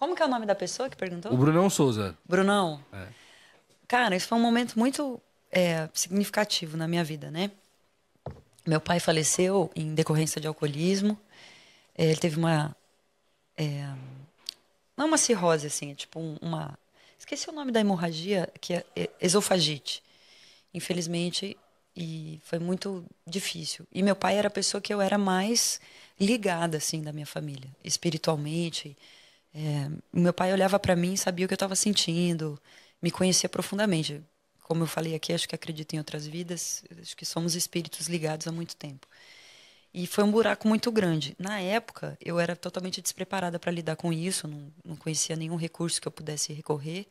Como que é o nome da pessoa que perguntou? O Brunão Souza. Brunão. É. Cara, isso foi um momento muito significativo na minha vida, né? Meu pai faleceu em decorrência de alcoolismo. Ele teve uma... não uma cirrose, assim, é tipo uma... Esqueci o nome da hemorragia, que é esofagite. Infelizmente, e foi muito difícil. E meu pai era a pessoa que eu era mais ligada, assim, da minha família, espiritualmente. Meu pai olhava para mim e sabia o que eu estava sentindo, me conhecia profundamente. Como eu falei aqui, acho que acredito em outras vidas, acho que somos espíritos ligados há muito tempo. E foi um buraco muito grande. Na época, eu era totalmente despreparada para lidar com isso, não conhecia nenhum recurso que eu pudesse recorrer.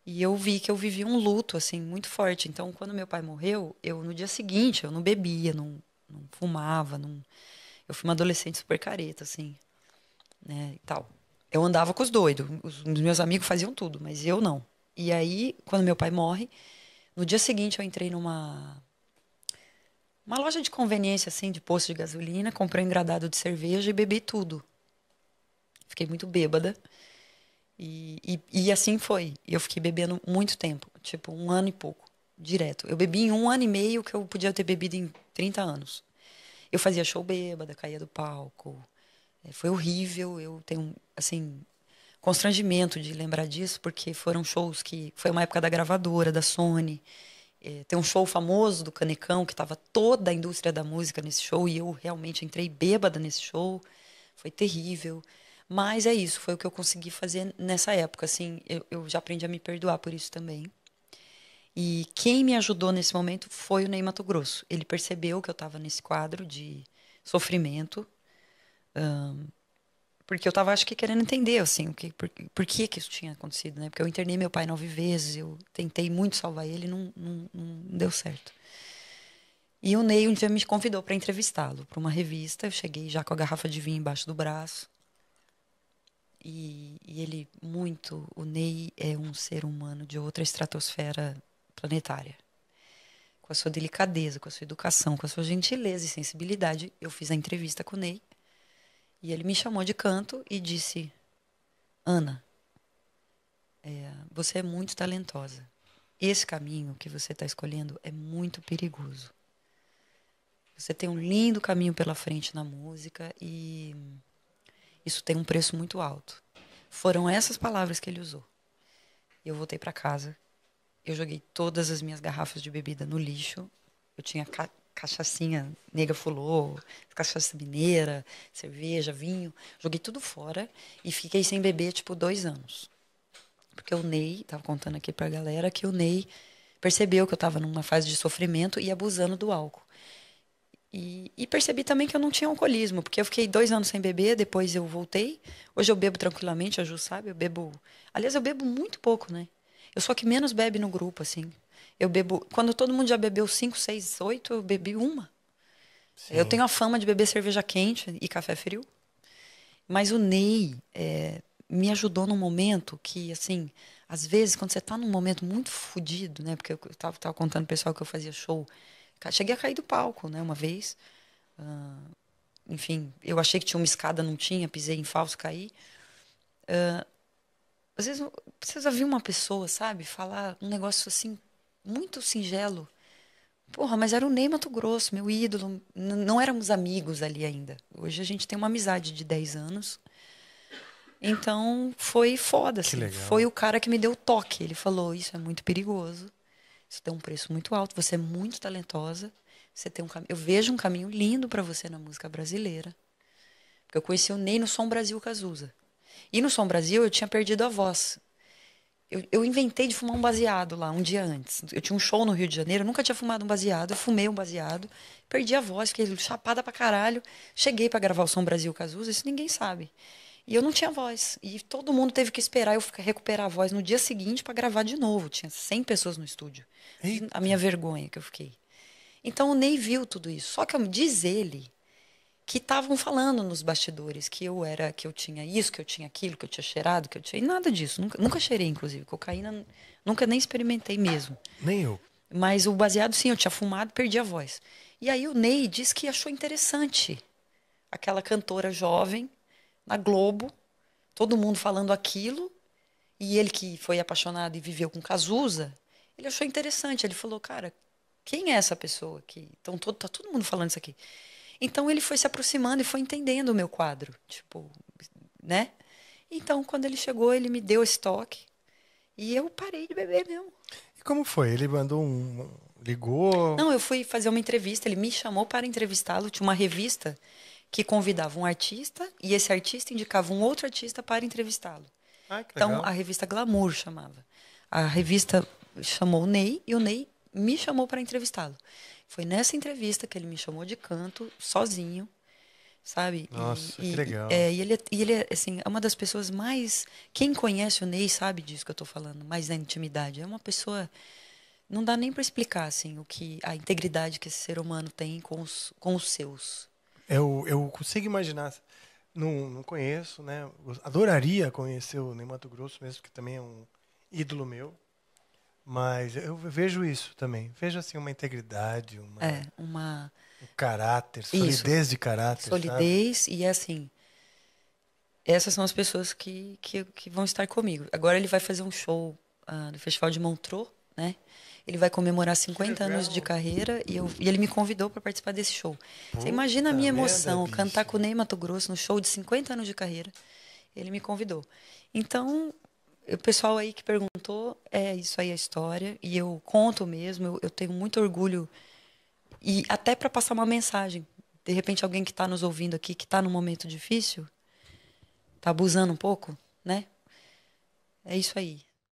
E eu vi que eu vivia um luto assim muito forte. Então, quando meu pai morreu, eu no dia seguinte eu não bebia, não fumava, eu fui uma adolescente super careta assim, né, e tal. Eu andava com os doidos, os meus amigos faziam tudo, mas eu não. E aí, quando meu pai morre, no dia seguinte eu entrei numa uma loja de conveniência assim, de posto de gasolina, comprei um engradado de cerveja e bebi tudo. Fiquei muito bêbada. E assim foi. E eu fiquei bebendo muito tempo, tipo 1 ano e pouco, direto. Eu bebi em 1 ano e meio que eu podia ter bebido em 30 anos. Eu fazia show bêbada, caía do palco. Foi horrível. Eu tenho, assim, constrangimento de lembrar disso, porque foram shows que... Foi uma época da gravadora, da Sony. Tem um show famoso do Canecão, que estava toda a indústria da música nesse show, e eu realmente entrei bêbada nesse show. Foi terrível. Mas é isso, foi o que eu consegui fazer nessa época. Assim, eu já aprendi a me perdoar por isso também. E quem me ajudou nesse momento foi o Ney Matogrosso. Ele percebeu que eu estava nesse quadro de sofrimento, porque eu estava, acho que, querendo entender, assim, por que que isso tinha acontecido, né? Porque eu internei meu pai 9 vezes, eu tentei muito salvar ele, não deu certo. E o Ney um dia me convidou para entrevistá-lo para uma revista. Eu cheguei já com a garrafa de vinho embaixo do braço. E ele, muito, o Ney é um ser humano de outra estratosfera planetária. Com a sua delicadeza, com a sua educação, com a sua gentileza e sensibilidade. Eu fiz a entrevista com o Ney e ele me chamou de canto e disse: Ana, você é muito talentosa. Esse caminho que você está escolhendo é muito perigoso. Você tem um lindo caminho pela frente na música e isso tem um preço muito alto. Foram essas palavras que ele usou. Eu voltei para casa. Eu joguei todas as minhas garrafas de bebida no lixo. Eu tinha cachaçinha nega fulô, cachaça mineira, cerveja, vinho. Joguei tudo fora e fiquei sem beber, tipo, 2 anos. Porque o Ney, tava contando aqui pra galera, que o Ney percebeu que eu tava numa fase de sofrimento e abusando do álcool. E percebi também que eu não tinha alcoolismo, porque eu fiquei 2 anos sem beber, depois eu voltei. Hoje eu bebo tranquilamente, a Ju sabe, eu bebo... Aliás, eu bebo muito pouco, né? Eu sou a que menos bebe no grupo, assim. Eu bebo... Quando todo mundo já bebeu 5, 6, 8, eu bebi uma. Eu Sim. tenho a fama de beber cerveja quente e café frio. Mas o Ney me ajudou num momento que, assim... Às vezes, quando você tá num momento muito fodido, né? Porque eu tava contando pro pessoal que eu fazia show. Cheguei a cair do palco, né? Uma vez. Enfim, eu achei que tinha uma escada, não tinha. Pisei em falso, caí. Às vezes precisa vir uma pessoa, sabe? Falar um negócio assim, muito singelo. Porra, mas era o Ney Matogrosso, meu ídolo. Não éramos amigos ali ainda. Hoje a gente tem uma amizade de 10 anos. Então foi foda, Que assim. legal. Foi o cara que me deu o toque. Ele falou: Isso é muito perigoso. Isso tem um preço muito alto. Você é muito talentosa. Você tem eu vejo um caminho lindo para você na música brasileira. Porque eu conheci o Ney no Som Brasil Cazuza. E no Som Brasil eu tinha perdido a voz. Eu inventei de fumar um baseado lá um dia antes. Eu tinha um show no Rio de Janeiro, eu nunca tinha fumado um baseado. Eu fumei um baseado, perdi a voz, fiquei chapada pra caralho. Cheguei pra gravar o Som Brasil Cazuza, isso ninguém sabe. E eu não tinha voz. E todo mundo teve que esperar eu recuperar a voz no dia seguinte pra gravar de novo. Tinha 100 pessoas no estúdio. A Eita. minha vergonha que eu fiquei. Então o Ney viu tudo isso. Só que diz ele que estavam falando nos bastidores que eu tinha isso, que eu tinha aquilo, que eu tinha cheirado, que eu tinha... E nada disso. Nunca cheirei, inclusive. Cocaína, nunca nem experimentei mesmo. Nem eu. Mas o baseado, sim, eu tinha fumado, perdi a voz. E aí o Ney disse que achou interessante aquela cantora jovem na Globo todo mundo falando aquilo, e ele que foi apaixonado e viveu com Cazuza, ele achou interessante. Ele falou, cara, quem é essa pessoa aqui? Então, tá todo mundo falando isso aqui. Então, ele foi se aproximando e foi entendendo o meu quadro, tipo, né? Então, quando ele chegou, ele me deu esse toque e eu parei de beber mesmo. E como foi? Ele mandou um. Ligou. Não, eu fui fazer uma entrevista, ele me chamou para entrevistá-lo. Tinha uma revista que convidava um artista e esse artista indicava um outro artista para entrevistá-lo. Ah, que Então, legal. a revista Glamour chamava. A revista chamou o Ney e o Ney me chamou para entrevistá-lo. Foi nessa entrevista que ele me chamou de canto, sozinho, sabe? Nossa, que legal. Assim, é uma das pessoas mais. Quem conhece o Ney sabe disso que eu estou falando, mais na intimidade. É uma pessoa. Não dá nem para explicar assim, a integridade que esse ser humano tem com os seus. Eu consigo imaginar. Não conheço, né? Eu adoraria conhecer o Ney Matogrosso mesmo, que também é um ídolo meu. Mas eu vejo isso também. Vejo assim uma integridade, É, uma. um caráter, Isso, solidez de caráter, sabe? solidez e assim. Essas são as pessoas que vão estar comigo. Agora ele vai fazer um show no Festival de Montreux, né? Ele vai comemorar Que 50 anos de legal. carreira e ele me convidou para participar desse show. Você imagina a Puta minha merda, emoção, cantar bicho. com o Ney Matogrosso no show de 50 anos de carreira. Ele me convidou. Então, o pessoal aí que perguntou, é isso aí a história. E eu conto mesmo, eu tenho muito orgulho. E até para passar uma mensagem. De repente, alguém que está nos ouvindo aqui, que está num momento difícil, está abusando um pouco, né? É isso aí.